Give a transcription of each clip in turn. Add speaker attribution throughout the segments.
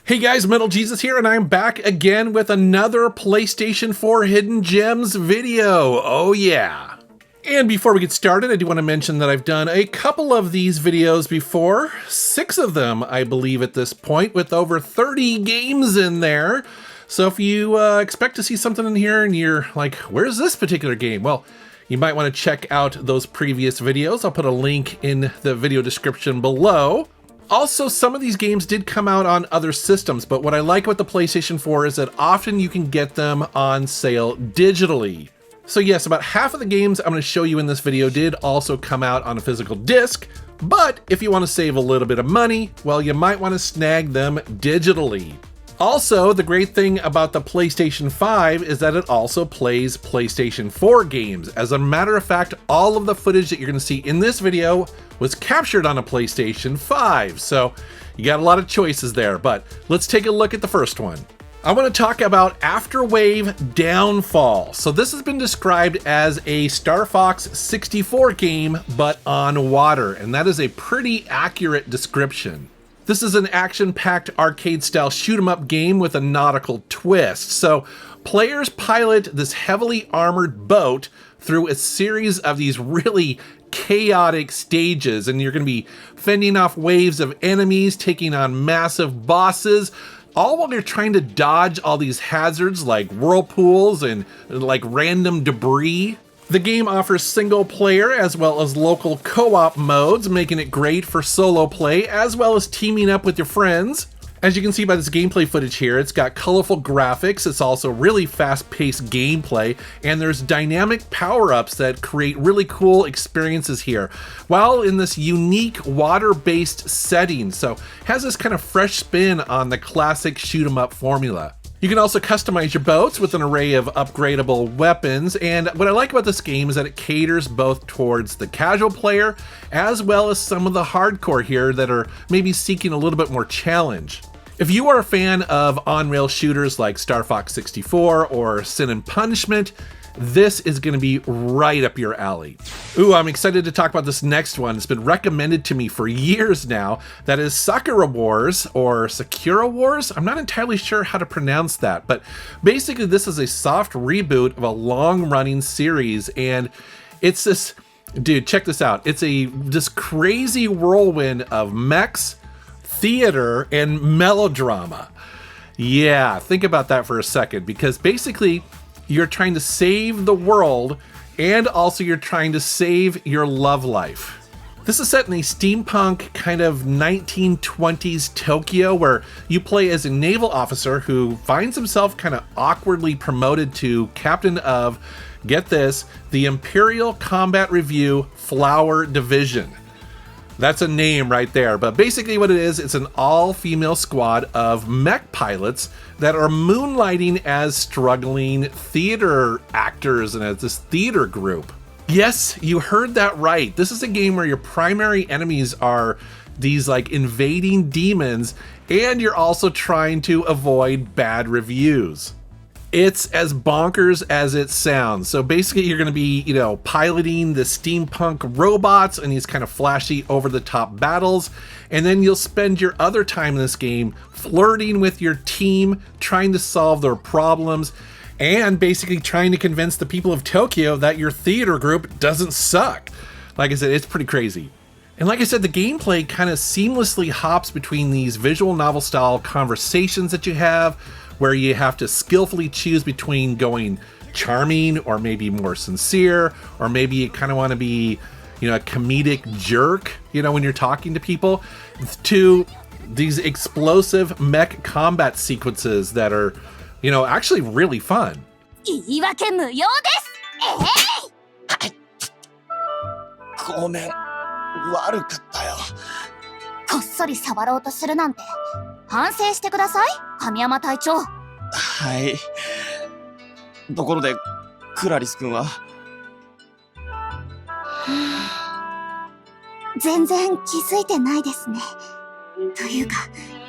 Speaker 1: Hey guys, Metal Jesus here, and I'm back again with another PlayStation 4 Hidden Gems video. Oh yeah. And before we get started, I do want to mention that I've done a couple of these videos before. 6 of them, I believe, at this point, with over 30 games in there. So if you expect to see something in here and you're like, where's this particular game? Well, you might want to check out those previous videos. I'll put a link in the video description below. Also, some of these games did come out on other systems, but what I like about the PlayStation 4 is that often you can get them on sale digitally. So yes, about half of the games I'm going to show you in this video did also come out on a physical disc, but if you want to save a little bit of money, well, you might want to snag them digitally. Also, the great thing about the PlayStation 5 is that it also plays PlayStation 4 games. As a matter of fact, all of the footage that you're going to see in this video was captured on a PlayStation 5. So you got a lot of choices there, but let's take a look at the first one. I want to talk about Afterwave Downfall. So this has been described as a Star Fox 64 game, but on water, and that is a pretty accurate description. This is an action-packed arcade-style shoot-'em-up game with a nautical twist. So players pilot this heavily armored boat through a series of these really chaotic stages, and you're going to be fending off waves of enemies, taking on massive bosses, all while you're trying to dodge all these hazards like whirlpools and like random debris. The game offers single player as well as local co-op modes, making it great for solo play as well as teaming up with your friends. As you can see by this gameplay footage here, it's got colorful graphics, it's also really fast-paced gameplay, and there's dynamic power-ups that create really cool experiences here, while in this unique water-based setting, so has this kind of fresh spin on the classic shoot-'em-up formula. You can also customize your boats with an array of upgradable weapons, and what I like about this game is that it caters both towards the casual player as well as some of the hardcore here that are maybe seeking a little bit more challenge. If you are a fan of on-rail shooters like Star Fox 64 or Sin and Punishment, this is going to be right up your alley. Ooh, I'm excited to talk about this next one. It's been recommended to me for years now. That is Sakura Wars, or Sakura Wars? I'm not entirely sure how to pronounce that, but basically this is a soft reboot of a long-running series, and it's this, dude, check this out. It's this crazy whirlwind of mechs, theater, and melodrama. Yeah, think about that for a second, because basically you're trying to save the world and also you're trying to save your love life. This is set in a steampunk kind of 1920s Tokyo where you play as a naval officer who finds himself kind of awkwardly promoted to captain of, get this, the Imperial Combat Review Flower Division. That's a name right there, but basically what it is, it's an all-female squad of mech pilots that are moonlighting as struggling theater actors and as this theater group. Yes, you heard that right. This is a game where your primary enemies are these like invading demons, and you're also trying to avoid bad reviews. It's as bonkers as it sounds. So basically you're going to be, piloting the steampunk robots and these kind of flashy over-the-top battles. And then you'll spend your other time in this game flirting with your team, trying to solve their problems, and basically trying to convince the people of Tokyo that your theater group doesn't suck. Like I said, it's pretty crazy. And like I said, the gameplay kind of seamlessly hops between these visual novel style conversations that you have, where you have to skillfully choose between going charming or maybe more sincere, or maybe you kind of want to be, a comedic jerk, when you're talking to people, to these explosive mech combat sequences that are, actually really fun.
Speaker 2: 言い訳無用です。
Speaker 3: ごめん、悪かったよ。
Speaker 2: こっそり触ろうとするなんて反省してください、神山隊長。
Speaker 3: はい。ところで、クラリス君は
Speaker 2: 全然気づいてないですね。というか、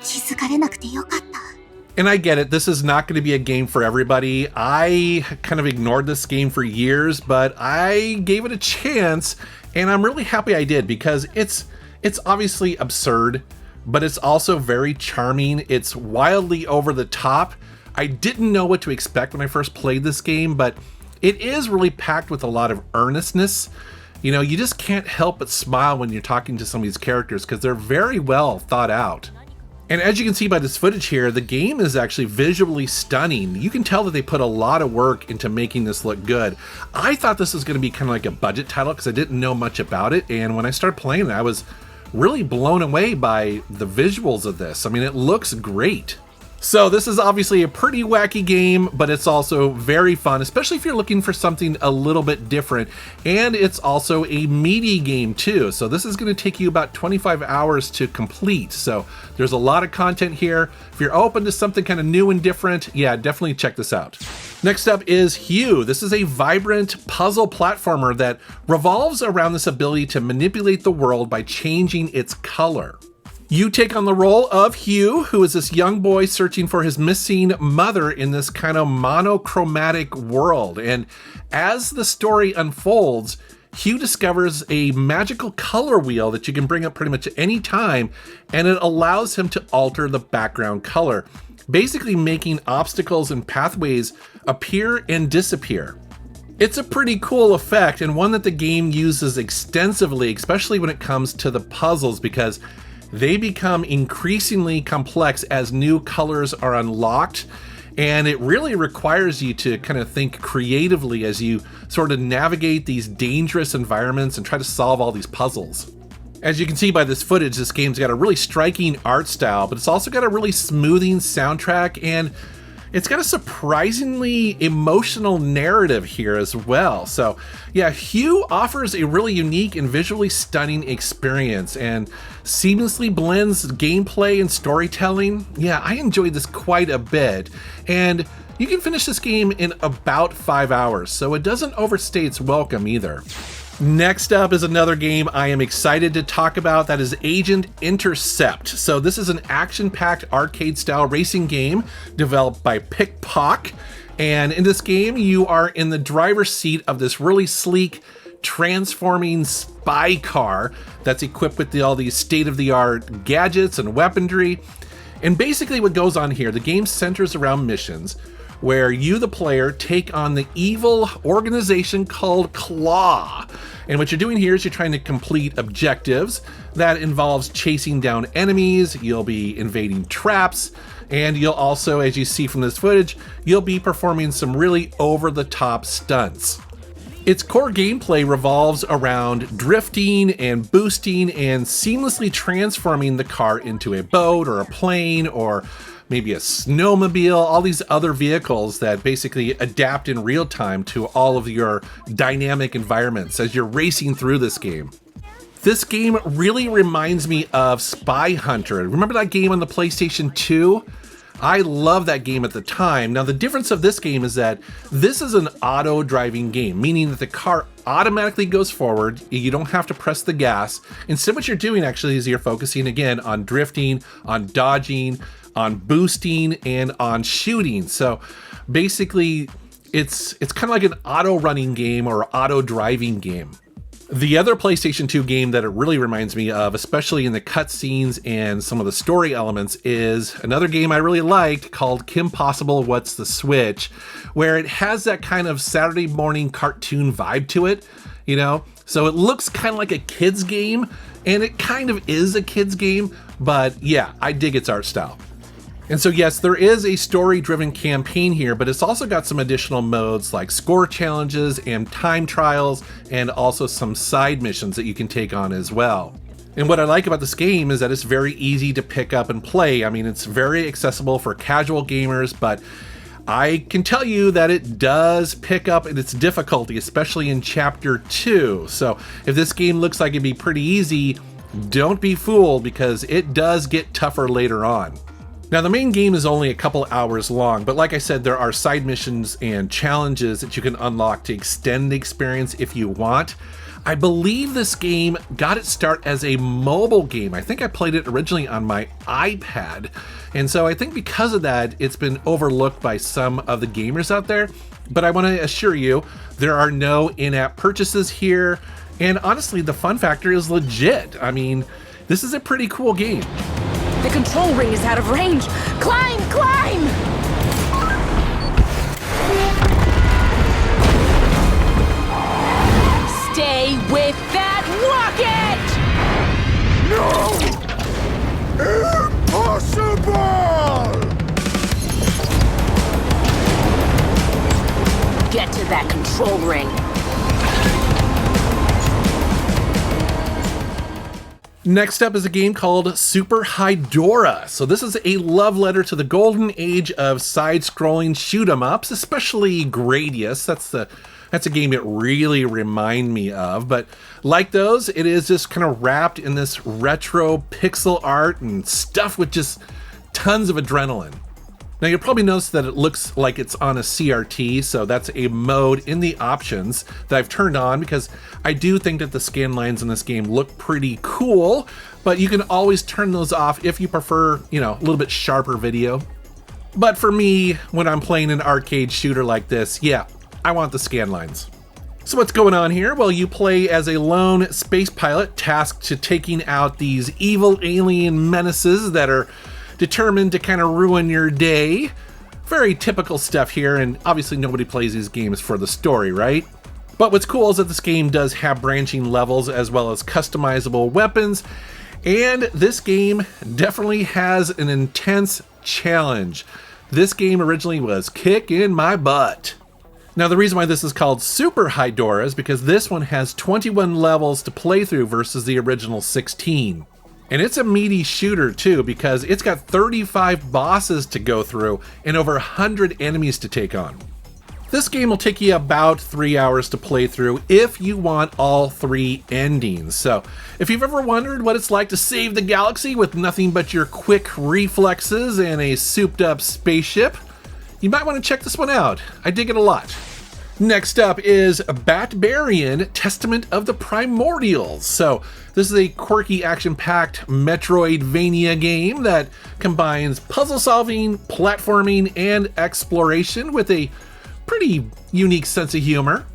Speaker 2: 気づかれなくてよかった。
Speaker 1: And I get it, this is not going to be a game for everybody. I kind of ignored this game for years, but I gave it a chance, and I'm really happy I did, because it's obviously absurd, but it's also very charming. It's wildly over the top. I didn't know what to expect when I first played this game, but it is really packed with a lot of earnestness. You know, you just can't help but smile when you're talking to some of these characters because they're very well thought out. And as you can see by this footage here, the game is actually visually stunning. You can tell that they put a lot of work into making this look good. I thought this was going to be kind of like a budget title because I didn't know much about it. And when I started playing it, I was really blown away by the visuals of this. I mean, it looks great. So this is obviously a pretty wacky game, but it's also very fun, especially if you're looking for something a little bit different. And it's also a meaty game too. So this is going to take you about 25 hours to complete. So there's a lot of content here. If you're open to something kind of new and different, yeah, definitely check this out. Next up is Hue. This is a vibrant puzzle platformer that revolves around this ability to manipulate the world by changing its color. You take on the role of Hugh, who is this young boy searching for his missing mother in this kind of monochromatic world. And as the story unfolds, Hugh discovers a magical color wheel that you can bring up pretty much at any time, and it allows him to alter the background color, basically making obstacles and pathways appear and disappear. It's a pretty cool effect, and one that the game uses extensively, especially when it comes to the puzzles, because they become increasingly complex as new colors are unlocked, and it really requires you to kind of think creatively as you sort of navigate these dangerous environments and try to solve all these puzzles. As you can see by this footage, this game's got a really striking art style, but it's also got a really smoothing soundtrack, and it's got a surprisingly emotional narrative here as well. So yeah, Hue offers a really unique and visually stunning experience and seamlessly blends gameplay and storytelling. Yeah, I enjoyed this quite a bit, and you can finish this game in about 5 hours, so it doesn't overstay its welcome either. Next up is another game I am excited to talk about. That is Agent Intercept. So this is an action-packed arcade-style racing game developed by Pickpock. And in this game, you are in the driver's seat of this really sleek, transforming spy car that's equipped with all these state-of-the-art gadgets and weaponry. And basically what goes on here, the game centers around missions where you, the player, take on the evil organization called Claw. And what you're doing here is you're trying to complete objectives that involves chasing down enemies, you'll be invading traps, and you'll also, as you see from this footage, you'll be performing some really over-the-top stunts. Its core gameplay revolves around drifting and boosting and seamlessly transforming the car into a boat or a plane or maybe a snowmobile, all these other vehicles that basically adapt in real time to all of your dynamic environments as you're racing through this game. This game really reminds me of Spy Hunter. Remember that game on the PlayStation 2? I love that game at the time. Now the difference of this game is that this is an auto driving game, meaning that the car automatically goes forward. You don't have to press the gas. Instead, what you're doing actually is you're focusing again on drifting, on dodging, on boosting, and on shooting. So basically it's kind of like an auto running game or auto driving game. The other PlayStation 2 game that it really reminds me of, especially in the cutscenes and some of the story elements, is another game I really liked called Kim Possible What's the Switch, where it has that kind of Saturday morning cartoon vibe to it, you know? So it looks kind of like a kid's game, and it kind of is a kid's game, but yeah, I dig its art style. And so yes, there is a story-driven campaign here, but it's also got some additional modes like score challenges and time trials, and also some side missions that you can take on as well. And what I like about this game is that it's very easy to pick up and play. I mean, it's very accessible for casual gamers, but I can tell you that it does pick up in its difficulty, especially in Chapter 2. So if this game looks like it'd be pretty easy, don't be fooled, because it does get tougher later on. Now the main game is only a couple hours long, but like I said, there are side missions and challenges that you can unlock to extend the experience if you want. I believe this game got its start as a mobile game. I think I played it originally on my iPad. And so I think because of that, it's been overlooked by some of the gamers out there. But I want to assure you, there are no in-app purchases here. And honestly, the fun factor is legit. I mean, this is a pretty cool game.
Speaker 4: The control ring is out of range. Climb, climb! Stay with that rocket!
Speaker 5: Impossible!
Speaker 4: Get to that control ring.
Speaker 1: Next up is a game called Super Hydorah. So this is a love letter to the golden age of side-scrolling shoot-'em-ups, especially Gradius. That's a game it really reminds me of. But like those, it is just kind of wrapped in this retro pixel art and stuff with just tons of adrenaline. Now you'll probably notice that it looks like it's on a CRT, so that's a mode in the options that I've turned on because I do think that the scan lines in this game look pretty cool, but you can always turn those off if you prefer, a little bit sharper video. But for me, when I'm playing an arcade shooter like this, yeah, I want the scan lines. So what's going on here? Well, you play as a lone space pilot tasked to taking out these evil alien menaces that are determined to kind of ruin your day. Very typical stuff here, and obviously nobody plays these games for the story, right? But what's cool is that this game does have branching levels as well as customizable weapons, and this game definitely has an intense challenge. This game originally was kicking my butt. Now the reason why this is called Super Hydorah is because this one has 21 levels to play through versus the original 16. And it's a meaty shooter too, because it's got 35 bosses to go through and over 100 enemies to take on. This game will take you about 3 hours to play through if you want all 3 endings. So if you've ever wondered what it's like to save the galaxy with nothing but your quick reflexes and a souped up spaceship, you might want to check this one out. I dig it a lot. Next up is Batbarian, Testament of the Primordials. So this is a quirky action-packed Metroidvania game that combines puzzle solving, platforming, and exploration with a pretty unique sense of humor.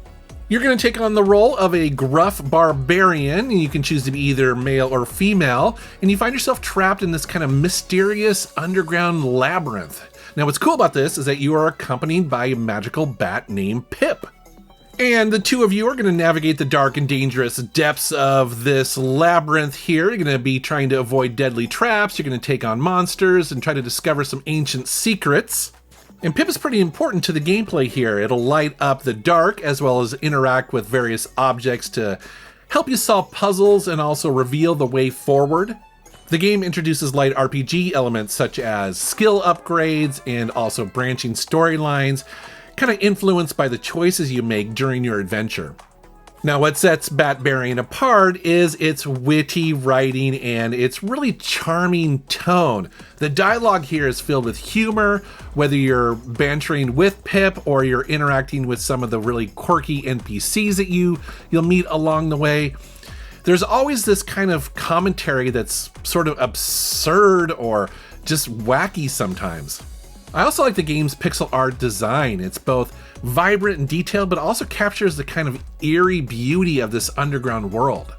Speaker 1: You're going to take on the role of a gruff barbarian, and you can choose to be either male or female, and you find yourself trapped in this kind of mysterious underground labyrinth. Now what's cool about this is that you are accompanied by a magical bat named Pip. And the two of you are going to navigate the dark and dangerous depths of this labyrinth here. You're going to be trying to avoid deadly traps, you're going to take on monsters, and try to discover some ancient secrets. And Pip is pretty important to the gameplay here. It'll light up the dark as well as interact with various objects to help you solve puzzles and also reveal the way forward. The game introduces light RPG elements such as skill upgrades and also branching storylines, kind of influenced by the choices you make during your adventure. Now what sets Batbarian apart is its witty writing and its really charming tone. The dialogue here is filled with humor, whether you're bantering with Pip or you're interacting with some of the really quirky NPCs that you'll meet along the way. There's always this kind of commentary that's sort of absurd or just wacky sometimes. I also like the game's pixel art design. It's both vibrant and detailed, but also captures the kind of eerie beauty of this underground world.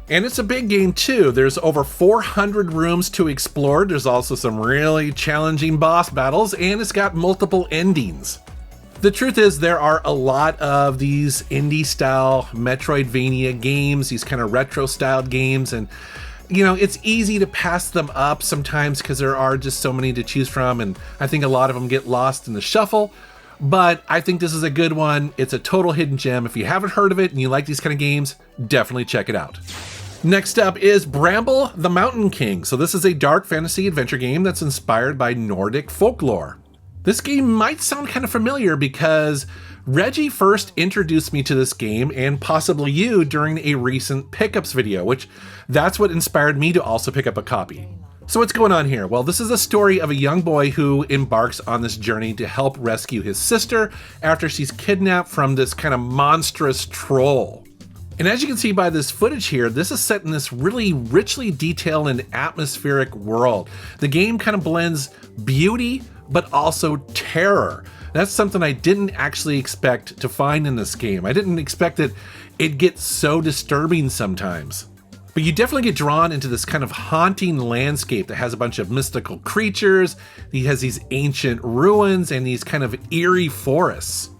Speaker 1: And it's a big game too. There's over 400 rooms to explore. There's also some really challenging boss battles, and it's got multiple endings. The truth is there are a lot of these indie-style Metroidvania games, these kind of retro-styled games, and it's easy to pass them up sometimes because there are just so many to choose from, and I think a lot of them get lost in the shuffle, but I think this is a good one. It's a total hidden gem. If you haven't heard of it and you like these kind of games, definitely check it out. Next up is Bramble, the Mountain King. So this is a dark fantasy adventure game that's inspired by Nordic folklore. This game might sound kind of familiar because Reggie first introduced me to this game, and possibly you, during a recent pickups video, which that's what inspired me to also pick up a copy. So what's going on here? Well, this is a story of a young boy who embarks on this journey to help rescue his sister after she's kidnapped from this kind of monstrous troll. And as you can see by this footage here, this is set in this really richly detailed and atmospheric world. The game kind of blends beauty, but also terror. That's something I didn't actually expect to find in this game. I didn't expect that it gets so disturbing sometimes. But you definitely get drawn into this kind of haunting landscape that has a bunch of mystical creatures. He has these ancient ruins and these kind of eerie forests.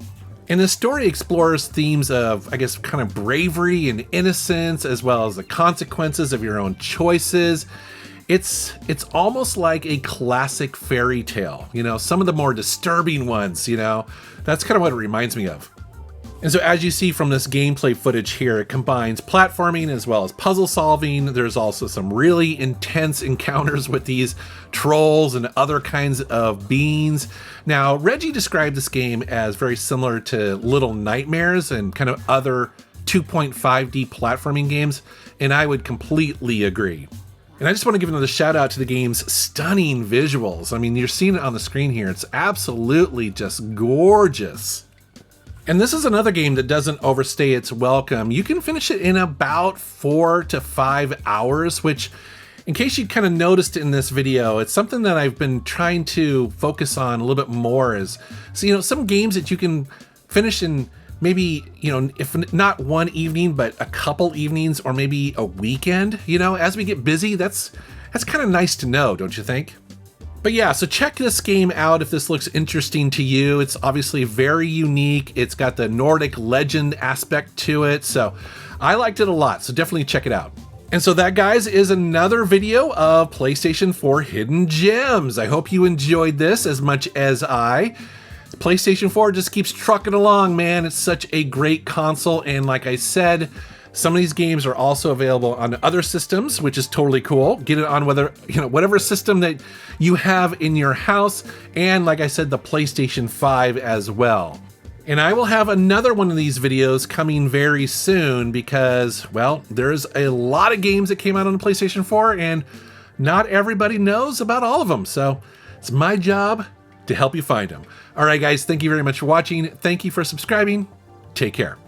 Speaker 1: And the story explores themes of, I guess, kind of bravery and innocence, as well as the consequences of your own choices. It's almost like a classic fairy tale, you know, some of the more disturbing ones, you know, that's kind of what it reminds me of. And so as you see from this gameplay footage here, it combines platforming as well as puzzle solving. There's also some really intense encounters with these trolls and other kinds of beings. Now, Reggie described this game as very similar to Little Nightmares and kind of other 2.5D platforming games, and I would completely agree. And I just want to give another shout out to the game's stunning visuals. I mean, you're seeing it on the screen here. It's absolutely just gorgeous. And this is another game that doesn't overstay its welcome. You can finish it in about 4 to 5 hours, which, in case you kind of noticed in this video, it's something that I've been trying to focus on a little bit more is, so, you know, some games that you can finish in maybe, you know, if not one evening, but a couple evenings or maybe a weekend, you know, as we get busy, that's kind of nice to know, don't you think? But yeah, so check this game out if this looks interesting to you. It's obviously very unique. It's got the Nordic legend aspect to it, so I liked it a lot, so definitely check it out. And so that, guys, is another video of PlayStation 4 Hidden Gems. I hope you enjoyed this as much as I. PlayStation 4 just keeps trucking along, man. It's such a great console, and like I said, some of these games are also available on other systems, which is totally cool. Get it on whatever system that you have in your house, and like I said, the PlayStation 5 as well. And I will have another one of these videos coming very soon because, well, there's a lot of games that came out on the PlayStation 4, and not everybody knows about all of them. So it's my job to help you find them. All right, guys, thank you very much for watching. Thank you for subscribing. Take care.